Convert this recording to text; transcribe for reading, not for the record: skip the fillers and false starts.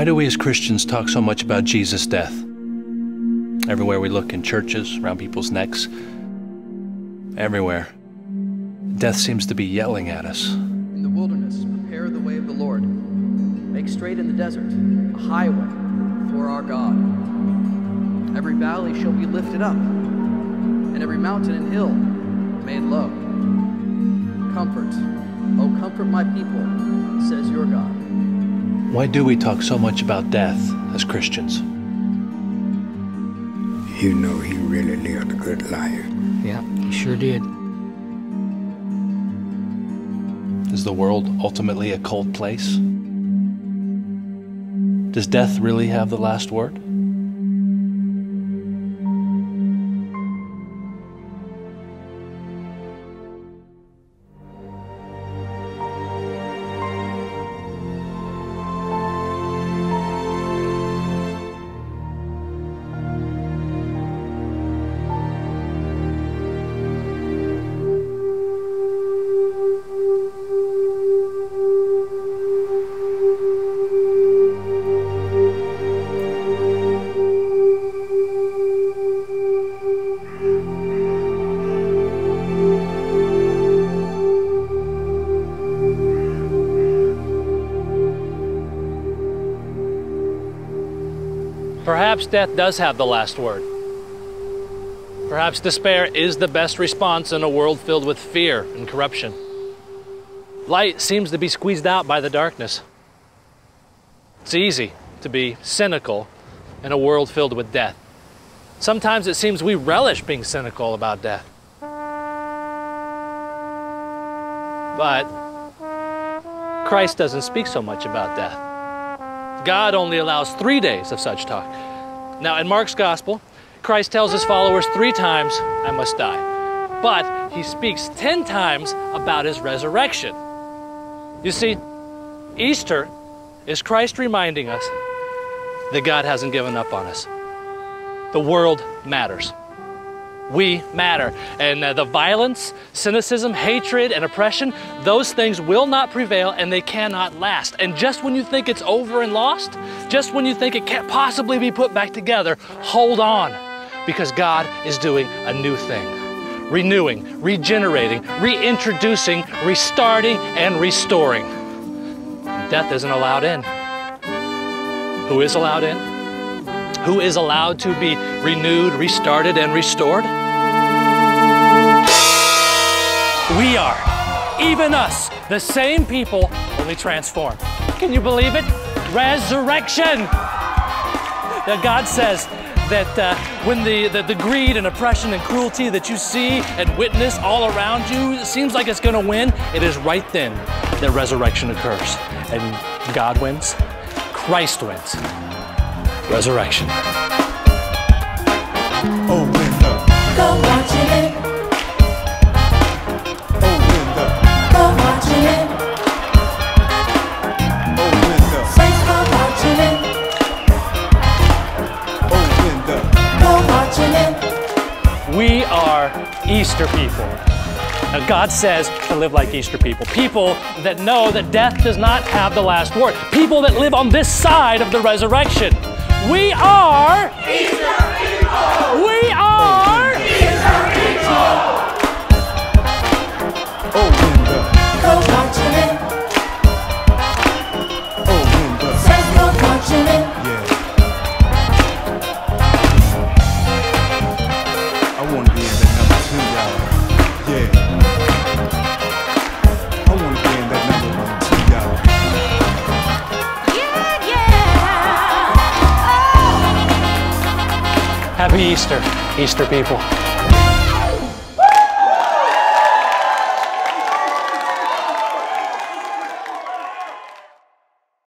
Why do we as Christians talk so much about Jesus' death? Everywhere we look, in churches, around people's necks, everywhere, death seems to be yelling at us. In the wilderness, prepare the way of the Lord. Make straight in the desert a highway for our God. Every valley shall be lifted up, and every mountain and hill made low. Comfort, oh comfort my people, says your God. Why do we talk so much about death as Christians? You know, he really lived a good life. Yeah, he sure did. Is the world ultimately a cold place? Does death really have the last word? Perhaps death does have the last word. Perhaps despair is the best response in a world filled with fear and corruption. Light seems to be squeezed out by the darkness. It's easy to be cynical in a world filled with death. Sometimes it seems we relish being cynical about death. But Christ doesn't speak so much about death. God only allows 3 days of such talk. Now, in Mark's gospel, Christ tells his followers 3 times, I must die. But he speaks 10 times about his resurrection. You see, Easter is Christ reminding us that God hasn't given up on us. The world matters. We matter. And the violence, cynicism, hatred, and oppression, those things will not prevail and they cannot last. And just when you think it's over and lost, just when you think it can't possibly be put back together, hold on, because God is doing a new thing. Renewing, regenerating, reintroducing, restarting, and restoring. Death isn't allowed in. Who is allowed in? Who is allowed to be renewed, restarted, and restored? We are, even us, the same people, only transformed. Can you believe it? Resurrection! Now God says that when the greed and oppression and cruelty that you see and witness all around you, it seems like it's gonna win, it is right then that resurrection occurs. And God wins, Christ wins. Resurrection. Oh, Linda. Go watching it. Oh, Linda. Go watching it. Oh, Linda. Saints, go watching it. Oh, Linda. Go watching it. We are Easter people. Now God says to live like Easter people. People that know that death does not have the last word. People that live on this side of the resurrection. We are Easter people. We are Easter people. Oh, Linda. Go watching it. Oh, Linda. Saints, go watching it. Yeah. I want to be in that number 2, y'all. Yeah. I want to be in that number 2, y'all. Happy Easter, Easter people.